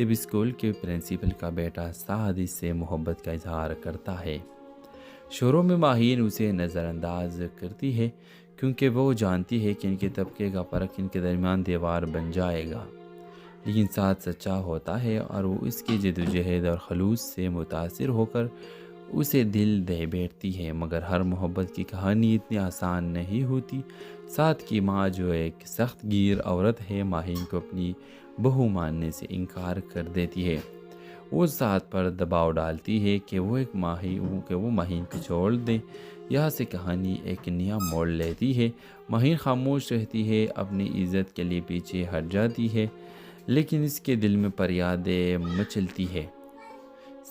جب اسکول کے پرنسپل کا بیٹا سعد اس سے محبت کا اظہار کرتا ہے۔ شروع میں ماہین اسے نظر انداز کرتی ہے کیونکہ وہ جانتی ہے کہ ان کے طبقے کا فرق ان کے درمیان دیوار بن جائے گا، لیکن سعد سچا ہوتا ہے اور وہ اس کی جدوجہد اور خلوص سے متاثر ہو کر اسے دل دے بیٹھتی ہے۔ مگر ہر محبت کی کہانی اتنی آسان نہیں ہوتی۔ سعد کی ماں جو ایک سخت گیر عورت ہے، ماہین کو اپنی بہو ماننے سے انکار کر دیتی ہے۔ وہ سعد پر دباؤ ڈالتی ہے کہ وہ ماہین کو چھوڑ دے۔ یہاں سے کہانی ایک نیا موڑ لیتی ہے۔ ماہین خاموش رہتی ہے، اپنی عزت کے لیے پیچھے ہٹ جاتی ہے، لیکن اس کے دل میں فریادیں مچلتی ہے۔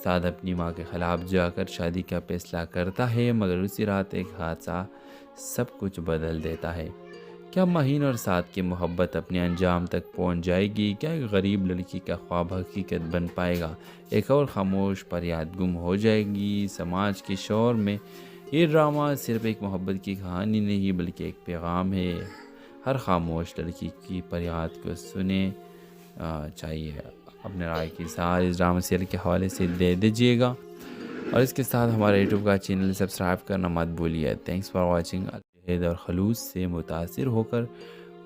سعد اپنی ماں کے خلاف جا کر شادی کا فیصلہ کرتا ہے، مگر اسی رات ایک حادثہ سب کچھ بدل دیتا ہے۔ کیا ماہین اور سعد کی محبت اپنے انجام تک پہنچ جائے گی؟ کیا ایک غریب لڑکی کا خواب حقیقت بن پائے گا؟ ایک اور خاموش فریاد گم ہو جائے گی سماج کے شور میں؟ یہ ڈرامہ صرف ایک محبت کی کہانی نہیں بلکہ ایک پیغام ہے۔ ہر خاموش لڑکی کی فریاد کو سنے چاہیے۔ اپنے رائے کی اظہار اس ڈرامہ سیریل کے حوالے سے دے دیجیے گا، اور اس کے ساتھ ہمارے یوٹیوب کا چینل سبسکرائب کرنا مت بھولیے۔ Thanks for watching. اور خلوص سے متاثر ہو کر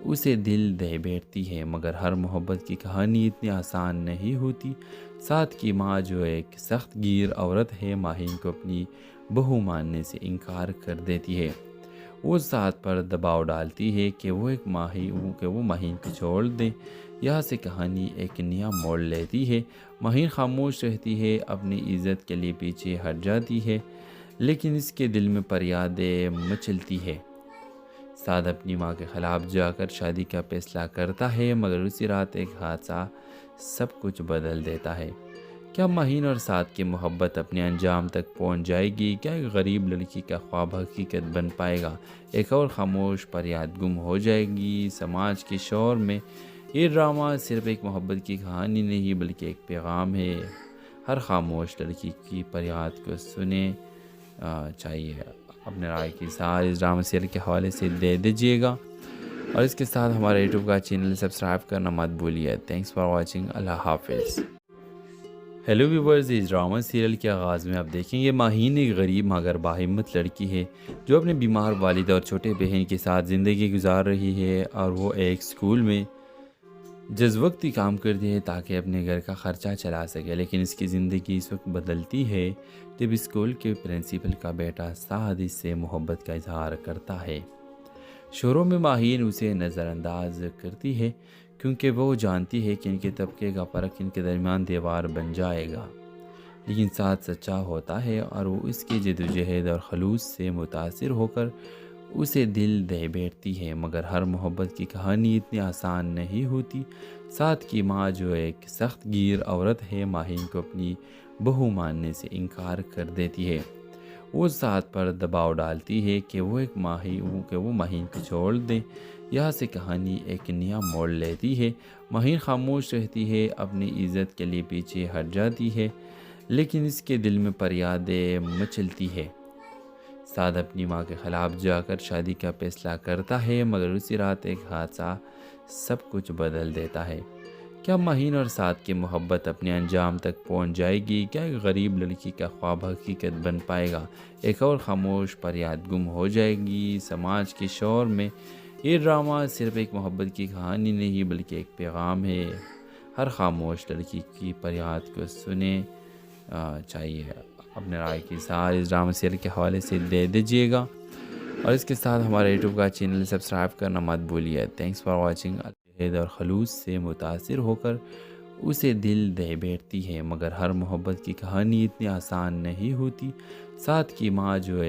اسے دل دے بیٹھتی ہے، مگر ہر محبت کی کہانی اتنی آسان نہیں ہوتی۔ سعد کی ماں جو ایک سخت گیر عورت ہے، ماہین کو اپنی بہو ماننے سے انکار کر دیتی ہے۔ وہ سعد پر دباؤ ڈالتی ہے کہ وہ ماہین کو چھوڑ دے۔ یہاں سے کہانی ایک نیا موڑ لیتی ہے۔ ماہین خاموش رہتی ہے، اپنی عزت کے لیے پیچھے ہٹ جاتی ہے، لیکن اس کے دل میں فریادیں مچلتی ہے۔ سعد اپنی ماں کے خلاف جا کر شادی کا فیصلہ کرتا ہے، مگر اسی رات ایک حادثہ سب کچھ بدل دیتا ہے۔ کیا ماہین اور سعد کی محبت اپنے انجام تک پہنچ جائے گی؟ کیا ایک غریب لڑکی کا خواب حقیقت بن پائے گا؟ ایک اور خاموش فریاد گم ہو جائے گی سماج کے شور میں؟ یہ ڈرامہ صرف ایک محبت کی کہانی نہیں بلکہ ایک پیغام ہے۔ ہر خاموش لڑکی کی فریاد کو سنے چاہیے۔ اپنے رائے کی اظہار اس ڈرامہ سیریل کے حوالے سے دے دیجیے گا، اور اس کے ساتھ ہمارے یوٹیوب کا چینل سبسکرائب کرنا مت بھولیے۔ Thanks for watching. اللہ حافظ۔ ہیلو ویورز، اس ڈرامہ سیریل کے آغاز میں آپ دیکھیں گے ماہین ایک غریب مگر باہمت لڑکی ہے جو اپنے بیمار والد اور چھوٹے بہن کے ساتھ زندگی گزار رہی ہے، اور وہ ایک اسکول میں جز وقتی کام کرتی ہے تاکہ اپنے گھر کا خرچہ چلا سکے۔ لیکن اس کی زندگی اس وقت بدلتی ہے جب اسکول کے پرنسپل کا بیٹا سعد اس سے محبت کا اظہار کرتا ہے۔ شروع میں ماہین اسے نظر انداز کرتی ہے کیونکہ وہ جانتی ہے کہ ان کے طبقے کا فرق ان کے درمیان دیوار بن جائے گا، لیکن سعد سچا ہوتا ہے اور وہ اس کی جدوجہد اور خلوص سے متاثر ہو کر اسے دل دے بیٹھتی ہے۔ مگر ہر محبت کی کہانی اتنی آسان نہیں ہوتی۔ سعد کی ماں جو ایک سخت گیر عورت ہے، ماہین کو اپنی بہو ماننے سے انکار کر دیتی ہے۔ وہ سعد پر دباؤ ڈالتی ہے کہ وہ ماہین کو چھوڑ دے۔ یہاں سے کہانی ایک نیا موڑ لیتی ہے۔ ماہین خاموش رہتی ہے، اپنی عزت کے لیے پیچھے ہٹ جاتی ہے، لیکن اس کے دل میں فریادیں مچلتی ہے۔ سعد اپنی ماں کے خلاف جا کر شادی کا فیصلہ کرتا ہے، مگر اسی رات ایک حادثہ سب کچھ بدل دیتا ہے۔ کیا ماہین اور سعد کی محبت اپنے انجام تک پہنچ جائے گی؟ کیا ایک غریب لڑکی کا خواب حقیقت بن پائے گا؟ ایک اور خاموش فریاد گم ہو جائے گی سماج کے شور میں؟ یہ ڈرامہ صرف ایک محبت کی کہانی نہیں بلکہ ایک پیغام ہے۔ ہر خاموش لڑکی کی فریاد کو سنے چاہیے۔ اپنے رائے کی اظہار اس ڈرامہ سیریل کے حوالے سے دے دیجیے گا، اور اس کے ساتھ ہمارے یوٹیوب کا چینل سبسکرائب کرنا مت بھولیے۔ Thanks for watching. اور خلوص سے متاثر ہو کر اسے دل دے بیٹھتی ہے، مگر ہر محبت کی کہانی اتنی آسان نہیں ہوتی۔ سعد کی ماں جو